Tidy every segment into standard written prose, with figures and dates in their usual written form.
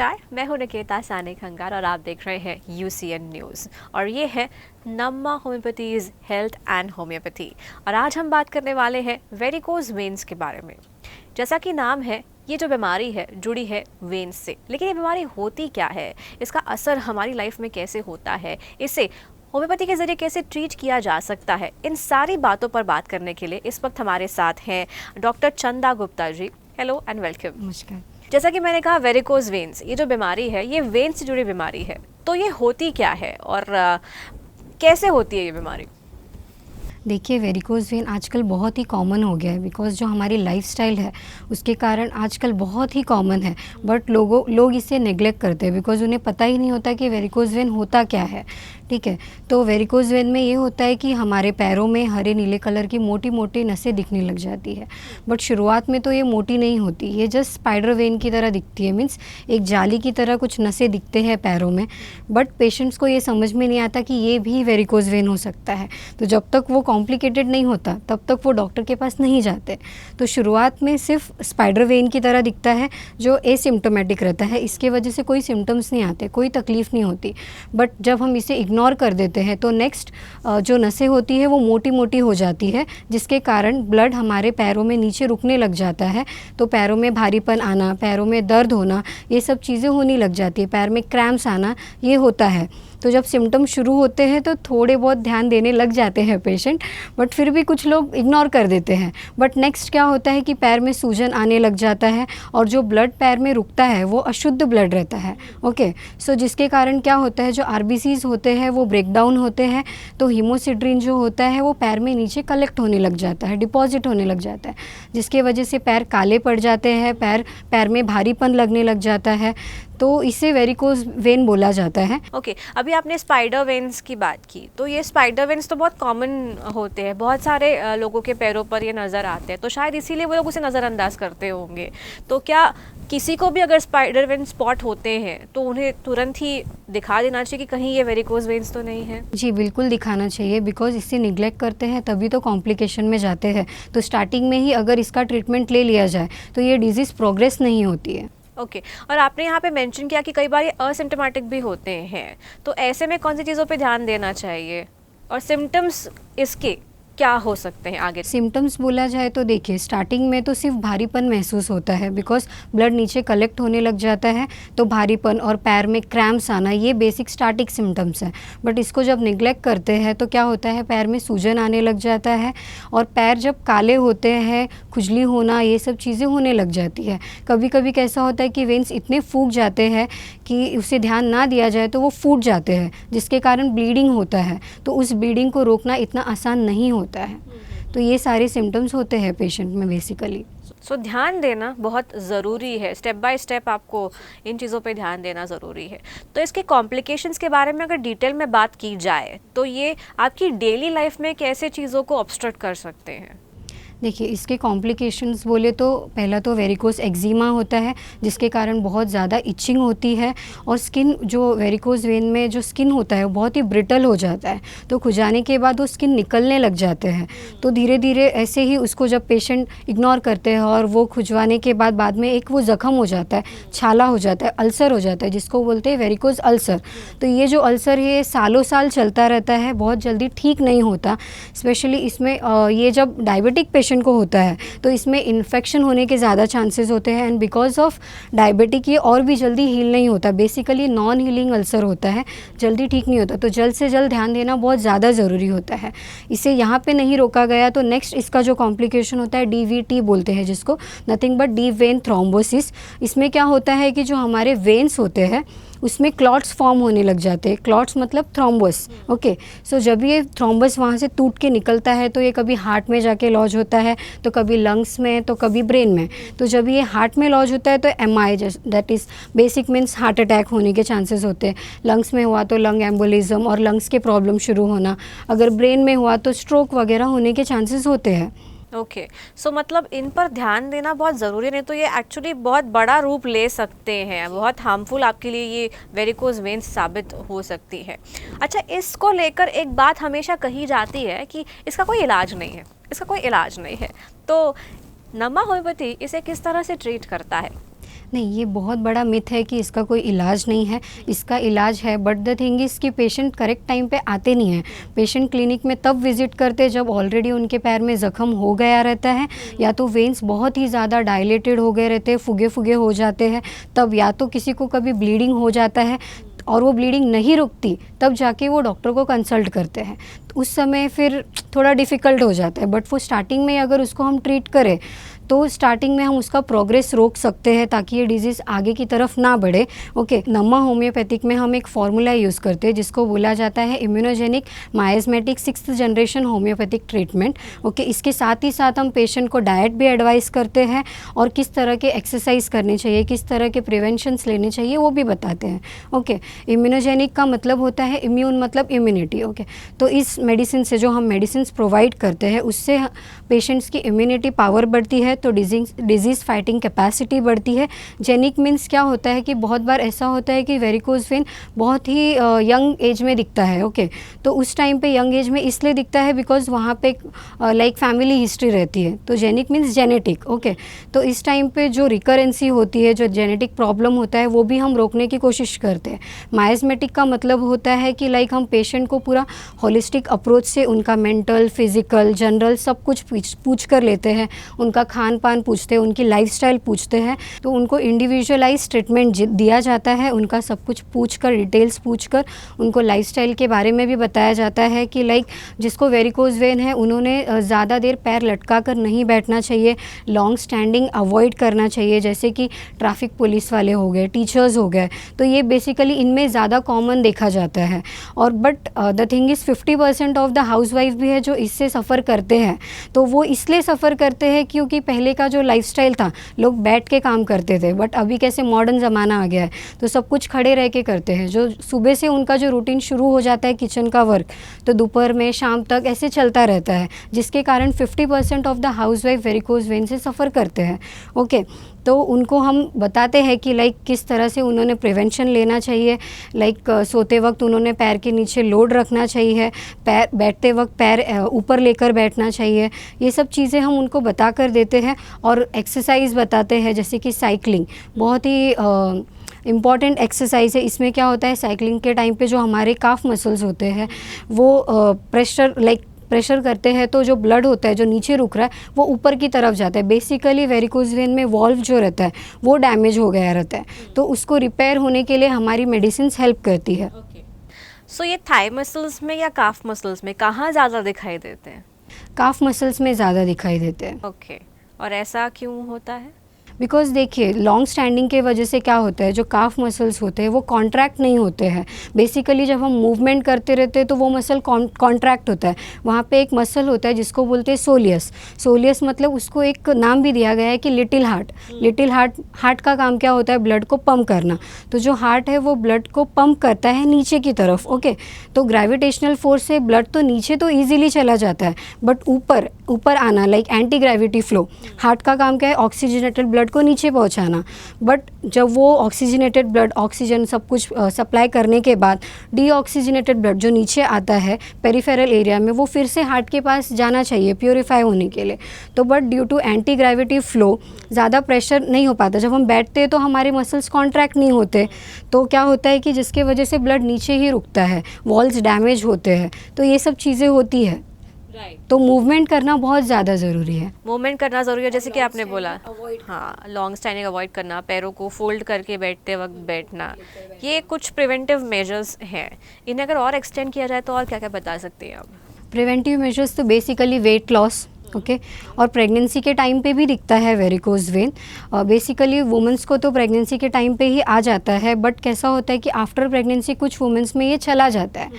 नमस्कार, मैं हूं निकेता सानी खंगार और आप देख रहे हैं UCN न्यूज़ और ये है नम्मा होम्योपैथीज हेल्थ एंड होम्योपैथी। और आज हम बात करने वाले हैं वेरिकोज वेन्स के बारे में। जैसा कि नाम है, ये जो बीमारी है जुड़ी है वेन्स से, लेकिन ये बीमारी होती क्या है, इसका असर हमारी लाइफ में कैसे होता है, इसे होम्योपैथी के जरिए कैसे ट्रीट किया जा सकता है, इन सारी बातों पर बात करने के लिए इस वक्त हमारे साथ हैं doctor Chanda Gupta ji. Hello and welcome. नमस्कार। जैसा कि मैंने कहा, वेरिकोज वेन्स ये जो बीमारी है, ये वेन्स से जुड़ी बीमारी है। तो ये होती क्या है और कैसे होती है ये बीमारी? देखिए, वेरिकोज वेन आजकल बहुत ही कॉमन हो गया है बिकॉज़ जो हमारी लाइफस्टाइल है उसके कारण आजकल बहुत ही कॉमन है। बट लोग इसे नेग्लेक्ट करते हैं बिकॉज़ उन्हें पता ही नहीं होता कि वेरिकोज वेन होता क्या है। ठीक है, तो वेरिकोज वेन में ये होता है कि हमारे पैरों में हरे नीले कलर की मोटी मोटी नसें दिखने लग जाती है। बट शुरुआत में तो ये मोटी नहीं होती, ये जस्ट स्पाइडर वेन की तरह दिखती है, मीन्स एक जाली की तरह कुछ नसें दिखते हैं पैरों में। बट पेशेंट्स को ये समझ में नहीं आता कि ये भी वेरिकोज वेन हो सकता है। तो जब तक वो कॉम्प्लिकेटेड नहीं होता तब तक वो डॉक्टर के पास नहीं जाते। तो शुरुआत में सिर्फ स्पाइडर वेन की तरह दिखता है जो एसिम्प्टोमेटिक रहता है, इसके वजह से कोई सिम्टम्स नहीं आते, कोई तकलीफ़ नहीं होती। बट जब हम इसे इग्नोर कर देते हैं तो नेक्स्ट जो नसें होती है वो मोटी मोटी हो जाती है, जिसके कारण ब्लड हमारे पैरों में नीचे रुकने लग जाता है। तो पैरों में भारीपन आना, पैरों में दर्द होना, ये सब चीज़ें होने लग जाती है, पैर में क्रैम्प्स आना, ये होता है। तो जब सिम्टम शुरू होते हैं तो थोड़े बहुत ध्यान देने लग जाते हैं पेशेंट, बट फिर भी कुछ लोग इग्नोर कर देते हैं। बट नेक्स्ट क्या होता है कि पैर में सूजन आने लग जाता है और जो ब्लड पैर में रुकता है वो अशुद्ध ब्लड रहता है। ओके, सो जिसके कारण क्या होता है, जो RBCs होते हैं वो ब्रेक डाउन होते हैं, तो हीमोसिड्रिन जो होता है वो पैर में नीचे कलेक्ट होने लग जाता है, डिपॉजिट होने लग जाता है, जिसके वजह से पैर काले पड़ जाते हैं, पैर में भारीपन लगने लग जाता है। तो इसे वेरिकोज वेन बोला जाता है। ओके, अभी आपने स्पाइडर वेन्स की बात की, तो ये स्पाइडर वेन्स तो बहुत कॉमन होते हैं, बहुत सारे लोगों के पैरों पर ये नज़र आते हैं, तो शायद इसीलिए वो लोग उसे नज़रअंदाज करते होंगे। तो क्या किसी को भी अगर स्पाइडर वेन स्पॉट होते हैं तो उन्हें तुरंत ही दिखा देना चाहिए कि कहीं ये वेरिकोज वेन्स तो नहीं है? जी बिल्कुल दिखाना चाहिए, बिकॉज इससे निगलेक्ट करते हैं तभी तो कॉम्प्लिकेशन में जाते हैं। तो स्टार्टिंग में ही अगर इसका ट्रीटमेंट ले लिया जाए तो ये डिजीज़ प्रोग्रेस नहीं होती है। ओके, और आपने यहाँ पे मेंशन किया कि कई बार ये असिम्प्टोमेटिक भी होते हैं, तो ऐसे में कौन सी चीज़ों पे ध्यान देना चाहिए और सिम्टम्स इसके क्या हो सकते हैं आगे? सिम्टम्स बोला जाए तो देखिए, स्टार्टिंग में तो सिर्फ भारीपन महसूस होता है बिकॉज ब्लड नीचे कलेक्ट होने लग जाता है, तो भारीपन और पैर में क्रैम्प्स आना, ये बेसिक स्टार्टिंग सिम्टम्स है। बट इसको जब निगलेक्ट करते हैं तो क्या होता है, पैर में सूजन आने लग जाता है और पैर जब काले होते हैं, खुजली होना, ये सब चीज़ें होने लग जाती है। कभी कभी कैसा होता है कि वेन्स इतने फूक जाते हैं कि उसे ध्यान ना दिया जाए तो वो फूट जाते हैं, जिसके कारण ब्लीडिंग होता है। तो उस ब्लीडिंग को रोकना इतना आसान नहीं होता है। तो ये सारे सिम्टम्स होते हैं पेशेंट में बेसिकली। सो ध्यान देना बहुत ज़रूरी है, स्टेप बाय स्टेप आपको इन चीज़ों पे ध्यान देना ज़रूरी है। तो इसके कॉम्प्लिकेशंस के बारे में अगर डिटेल में बात की जाए तो ये आपकी डेली लाइफ में कैसे चीज़ों को ऑब्स्ट्रक्ट कर सकते हैं? देखिए, इसके कॉम्प्लिकेशंस बोले तो पहला तो वेरिकोज एक्जिमा होता है, जिसके कारण बहुत ज़्यादा इचिंग होती है और स्किन, जो वेरिकोज वेन में जो स्किन होता है वो बहुत ही ब्रिटल हो जाता है, तो खुजाने के बाद वो स्किन निकलने लग जाते हैं। तो धीरे धीरे ऐसे ही उसको जब पेशेंट इग्नोर करते हैं और वो खुजवाने के बाद में एक वो ज़ख्म हो जाता है, छाला हो जाता है, अल्सर हो जाता है, जिसको बोलते हैं वेरिकोज अल्सर। तो ये जो अल्सर है ये सालों साल चलता रहता है, बहुत जल्दी ठीक नहीं होता। स्पेशली इसमें ये जब डायबिटिक पेशेंट को होता है तो इसमें इन्फेक्शन होने के ज़्यादा चांसेस होते हैं, एंड बिकॉज ऑफ डायबिटिक ये और भी जल्दी हील नहीं होता। बेसिकली नॉन हीलिंग अल्सर होता है, जल्दी ठीक नहीं होता, तो जल्द से जल्द ध्यान देना बहुत ज़्यादा ज़रूरी होता है। इसे यहाँ पे नहीं रोका गया तो नेक्स्ट इसका जो कॉम्प्लिकेशन होता है DVT बोलते हैं, जिसको nothing but deep vein thrombosis. इसमें क्या होता है कि जो हमारे वेन्स होते हैं उसमें क्लॉट्स फॉर्म होने लग जाते हैं। क्लॉट्स मतलब थ्रोम्बस। ओके, सो जब ये थ्रोम्बस वहाँ से टूट के निकलता है तो ये कभी हार्ट में जाके लॉज होता है, तो कभी लंग्स में, तो कभी ब्रेन में। तो जब ये हार्ट में लॉज होता है तो MI, that is basic means heart attack होने के चांसेस होते हैं। लंग्स में हुआ तो लंग एम्बोलिज्म और लंग्स के प्रॉब्लम शुरू होना। अगर ब्रेन में हुआ तो स्ट्रोक वगैरह होने के चांसेस होते हैं। ओके, सो मतलब इन पर ध्यान देना बहुत ज़रूरी है, नहीं तो ये एक्चुअली बहुत बड़ा रूप ले सकते हैं, बहुत हार्मफुल आपके लिए ये वेरिकोज वेन्स साबित हो सकती है। अच्छा, इसको लेकर एक बात हमेशा कही जाती है कि इसका कोई इलाज नहीं है, इसका कोई इलाज नहीं है, तो नम्मा होम्योपैथी इसे किस तरह से ट्रीट करता है? नहीं, ये बहुत बड़ा मिथ है कि इसका कोई इलाज नहीं है। इसका इलाज है, बट द थिंग इज़ कि पेशेंट करेक्ट टाइम पे आते नहीं हैं। पेशेंट क्लिनिक में तब विजिट करते जब ऑलरेडी उनके पैर में ज़ख्म हो गया रहता है, या तो वेन्स बहुत ही ज़्यादा डायलेटेड हो गए रहते हैं, फुगे फुगे हो जाते हैं, तब या तो किसी को कभी ब्लीडिंग हो जाता है और वो ब्लीडिंग नहीं रुकती, तब जाके वो डॉक्टर को कंसल्ट करते हैं। तो उस समय फिर थोड़ा डिफ़िकल्ट हो जाता है, बट वो स्टार्टिंग में अगर उसको हम ट्रीट करें तो स्टार्टिंग में हम उसका प्रोग्रेस रोक सकते हैं ताकि ये डिजीज़ आगे की तरफ ना बढ़े। ओके, नमा होम्योपैथिक में हम एक फार्मूला यूज़ करते हैं जिसको बोला जाता है immunogenic miasmatic 6th generation homeopathic treatment. Okay, इसके साथ ही साथ हम पेशेंट को डाइट भी एडवाइस करते हैं और किस तरह के एक्सरसाइज करनी चाहिए, किस तरह के प्रिवेंशंस लेने चाहिए वो भी बताते हैं। ओके, इम्यूनोजेनिक का मतलब होता है इम्यून मतलब इम्यूनिटी। ओके, तो इस मेडिसिन से जो हम मेडिसिन प्रोवाइड करते हैं उससे पेशेंट्स की इम्यूनिटी पावर बढ़ती है, तो डिजीज़ फाइटिंग कैपेसिटी बढ़ती है। जेनिक मीन्स क्या होता है कि बहुत बार ऐसा होता है कि वेरिकोज वेन बहुत ही यंग एज में दिखता है। ओके, तो उस टाइम पे यंग एज में इसलिए दिखता है बिकॉज वहाँ पे लाइक फैमिली हिस्ट्री रहती है, तो जेनिक मीन्स जेनेटिक। ओके, तो इस टाइम पे जो रिकरेंसी होती है, जो जेनेटिक प्रॉब्लम होता है, वो भी हम रोकने की कोशिश करते हैं। माइज़मेटिक का मतलब होता है कि लाइक हम पेशेंट को पूरा होलिस्टिक अप्रोच से उनका मेंटल, फिजिकल, जनरल सब कुछ पूछ कर लेते हैं, उनका खान पान पूछते हैं, उनकी लाइफस्टाइल पूछते हैं, तो उनको इंडिविजुअलाइज ट्रीटमेंट दिया जाता है। उनका सब कुछ पूछकर, डिटेल्स पूछकर उनको लाइफस्टाइल के बारे में भी बताया जाता है कि लाइक जिसको वेरिकोज वेन है उन्होंने ज़्यादा देर पैर लटका कर नहीं बैठना चाहिए, लॉन्ग स्टैंडिंग अवॉइड करना चाहिए, जैसे कि ट्रैफिक पुलिस वाले हो गए, टीचर्स हो गए, तो ये बेसिकली इनमें ज़्यादा कॉमन देखा जाता है। और but the thing is 50% of the housewife भी है जो इससे सफ़र करते हैं। तो वो इसलिए सफ़र करते हैं क्योंकि पहले का जो लाइफस्टाइल था, लोग बैठ के काम करते थे, बट अभी कैसे मॉडर्न ज़माना आ गया है तो सब कुछ खड़े रह के करते हैं। जो सुबह से उनका जो रूटीन शुरू हो जाता है किचन का वर्क, तो दोपहर में शाम तक ऐसे चलता रहता है, जिसके कारण 50% of the housewife varicose vein से सफ़र करते हैं। ओके, तो उनको हम बताते हैं कि लाइक किस तरह से उन्होंने प्रिवेंशन लेना चाहिए, लाइक सोते वक्त उन्होंने पैर के नीचे लोड रखना चाहिए, पैर बैठते वक्त पैर ऊपर लेकर बैठना चाहिए, ये सब चीज़ें हम उनको बता कर देते हैं। और एक्सरसाइज बताते हैं, जैसे कि साइकिलिंग बहुत ही इम्पॉर्टेंट एक्सरसाइज है। इसमें क्या होता है, साइकिलिंग के टाइम पे जो हमारे काफ मसल्स होते हैं वो प्रेशर करते हैं, तो जो ब्लड होता है जो नीचे रुक रहा है वो ऊपर की तरफ जाता है। बेसिकली वेरिकोज वेन में वॉल्व जो रहता है वो डैमेज हो गया रहता है, तो उसको रिपेयर होने के लिए हमारी मेडिसिन हेल्प करती है। सो ये थाई मसल्स में या काफ मसल्स में कहाँ ज़्यादा दिखाई देते हैं? काफ मसल्स में ज़्यादा दिखाई देते हैं। ओके, और ऐसा क्यों होता है? बिकॉज देखिए, लॉन्ग स्टैंडिंग के वजह से क्या होता है, जो काफ मसल्स होते हैं वो कॉन्ट्रैक्ट नहीं होते हैं। बेसिकली जब हम मूवमेंट करते रहते हैं तो वो मसल कॉन्ट्रैक्ट होता है। वहाँ पे एक मसल होता है जिसको बोलते हैं सोलियस। सोलियस मतलब उसको एक नाम भी दिया गया है कि लिटिल हार्ट। लिटिल हार्ट का काम क्या होता है, ब्लड को पंप करना। तो जो हार्ट है वो ब्लड को पंप करता है नीचे की तरफ। ओके, तो ग्रेविटेशनल फोर्स से ब्लड तो नीचे तो ईजिली चला जाता है, बट ऊपर आना like anti gravity flow. Heart का काम क्या है, ऑक्सीजनेटेड ब्लड को नीचे पहुंचाना। बट जब वो ऑक्सीजनेटेड ब्लड ऑक्सीजन सब कुछ सप्लाई करने के बाद डीऑक्सीजनेटेड ब्लड जो नीचे आता है पेरिफेरल एरिया में, वो फिर से हार्ट के पास जाना चाहिए प्योरीफाई होने के लिए। तो but due to anti gravity flow ज़्यादा प्रेशर नहीं हो पाता। जब हम बैठते हैं तो हमारे मसल्स कॉन्ट्रैक्ट नहीं होते, तो क्या होता है कि जिसके वजह से ब्लड नीचे ही रुकता है, वॉल्स डैमेज होते हैं, तो ये सब चीज़ें होती है। तो मूवमेंट करना बहुत ज़्यादा ज़रूरी है। मूवमेंट करना ज़रूरी है, जैसे कि आपने बोला, हाँ, लॉन्ग स्टैंडिंग अवॉइड करना, पैरों को फोल्ड करके बैठते वक्त बैठना, ये कुछ प्रिवेंटिव मेजर्स हैं। इन्हें अगर और एक्सटेंड किया जाए तो और क्या क्या बता सकते हैं आप? प्रिवेंटिव मेजर्स तो बेसिकली वेट लॉस, ओके, और प्रेगनेंसी के टाइम पे भी दिखता है वेरिकोज वेन। बेसिकली वुमेंस को तो प्रेगनेंसी के टाइम पे ही आ जाता है, बट कैसा होता है कि आफ्टर प्रेगनेंसी कुछ वुमेंस में ये चला जाता है,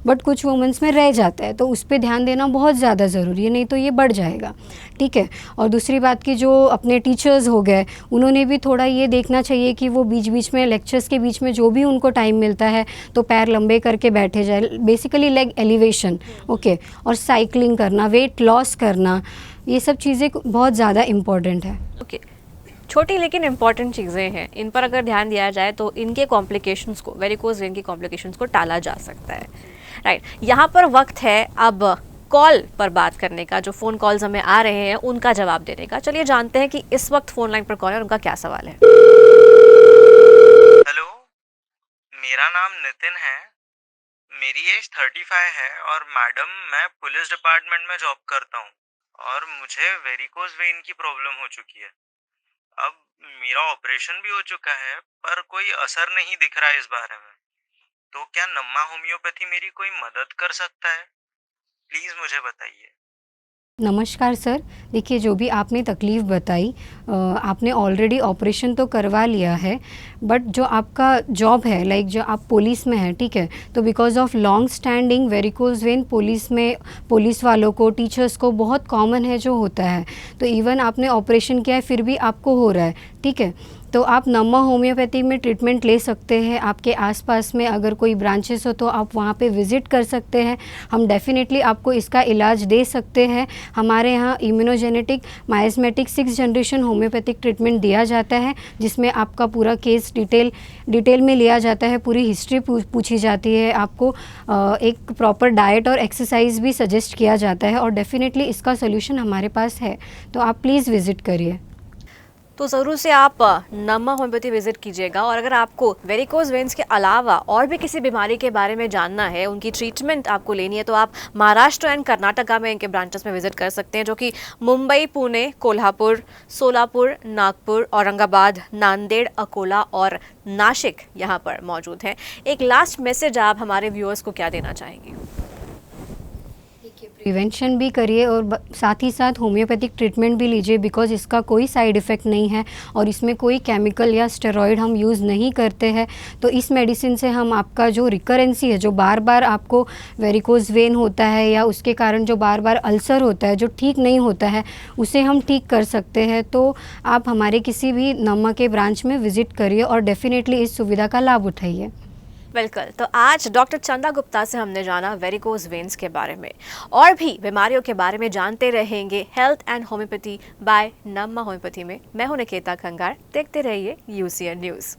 बट कुछ वुमेंस में रह जाता है, तो उस पर ध्यान देना बहुत ज़्यादा ज़रूरी है, नहीं तो ये बढ़ जाएगा। ठीक है, और दूसरी बात कि जो अपने टीचर्स हो गए उन्होंने भी थोड़ा ये देखना चाहिए कि वो बीच बीच में लेक्चर्स के बीच में जो भी उनको टाइम मिलता है तो पैर लंबे करके बैठे जाए, बेसिकली लेग एलिवेशन। ओके, और साइकिलिंग करना, वेट लॉस करना, ये सब चीज़ें बहुत ज़्यादा इम्पॉर्टेंट है। ओके, छोटी लेकिन इम्पॉर्टेंट चीज़ें हैं, इन पर अगर ध्यान दिया जाए तो इनके कॉम्प्लिकेशंस को, वेरिकोज वेन की कॉम्प्लिकेशंस को टाला जा सकता है। राइट, यहाँ पर वक्त है अब कॉल पर बात करने का। जो फ़ोन कॉल्स हमें आ रहे हैं उनका जवाब देने का। चलिए जानते हैं कि इस वक्त फ़ोन लाइन पर कौन है और उनका क्या सवाल है। मेरा नाम नितिन है। मेरी एज 35 है और मैडम मैं पुलिस डिपार्टमेंट में जॉब करता हूँ और मुझे वेरिकोज वेन की प्रॉब्लम हो चुकी है। अब मेरा ऑपरेशन भी हो चुका है पर कोई असर नहीं दिख रहा है इस बारे में। तो क्या नम्मा होम्योपैथी मेरी कोई मदद कर सकता है? प्लीज़ मुझे बताइए। नमस्कार सर। देखिए जो भी आपने तकलीफ़ बताई आपने ऑलरेडी ऑपरेशन तो करवा लिया है, बट जो आपका जॉब है लाइक जो आप पुलिस में हैं, ठीक है, तो because of long standing varicose vein police में पुलिस वालों को टीचर्स को बहुत कॉमन है जो होता है। तो इवन आपने ऑपरेशन किया है फिर भी आपको हो रहा है, ठीक है। तो आप नम्मा होम्योपैथी में ट्रीटमेंट ले सकते हैं। आपके आसपास में अगर कोई ब्रांचेस हो तो आप वहाँ पे विज़िट कर सकते हैं। हम डेफ़िनेटली आपको इसका इलाज दे सकते हैं। हमारे यहाँ इम्यूनोजेनेटिक माइस्मेटिक 6th जनरेशन होम्योपैथिक ट्रीटमेंट दिया जाता है, जिसमें आपका पूरा केस डिटेल में लिया जाता है, पूरी हिस्ट्री पूछी जाती है, आपको एक प्रॉपर डाइट और एक्सरसाइज भी सजेस्ट किया जाता है और डेफ़िनेटली इसका सोल्यूशन हमारे पास है। तो आप प्लीज़ विज़िट करिए। तो ज़रूर से आप नम्मा होम्योपैथी विजिट कीजिएगा। और अगर आपको वेरिकोज वेन्स के अलावा और भी किसी बीमारी के बारे में जानना है, उनकी ट्रीटमेंट आपको लेनी है, तो आप महाराष्ट्र एंड कर्नाटका में इनके ब्रांचेस में विजिट कर सकते हैं, जो कि मुंबई, पुणे, कोल्हापुर, सोलापुर, नागपुर, औरंगाबाद, नांदेड़, अकोला और नासिक यहाँ पर मौजूद हैं। एक लास्ट मैसेज आप हमारे व्यूअर्स को क्या देना चाहेंगे? प्रिवेंशन भी करिए और साथ ही साथ होम्योपैथिक ट्रीटमेंट भी लीजिए, बिकॉज़ इसका कोई साइड इफ़ेक्ट नहीं है और इसमें कोई केमिकल या स्टेरॉइड हम यूज़ नहीं करते हैं। तो इस मेडिसिन से हम आपका जो रिकरेंसी है, जो बार बार आपको वेरिकोज वेन होता है या उसके कारण जो बार बार अल्सर होता है जो ठीक नहीं होता है, उसे हम ठीक कर सकते हैं। तो आप हमारे किसी भी नम्मा के ब्रांच में विज़िट करिए और डेफ़िनेटली इस सुविधा का लाभ उठाइए। बिल्कुल। तो आज डॉक्टर चंदा गुप्ता से हमने जाना वेरिकोज वेन्स के बारे में, और भी बीमारियों के बारे में जानते रहेंगे health and homeopathy by Namma homeopathy में। मैं हूं निकेता खंगार, देखते रहिए UCN न्यूज़।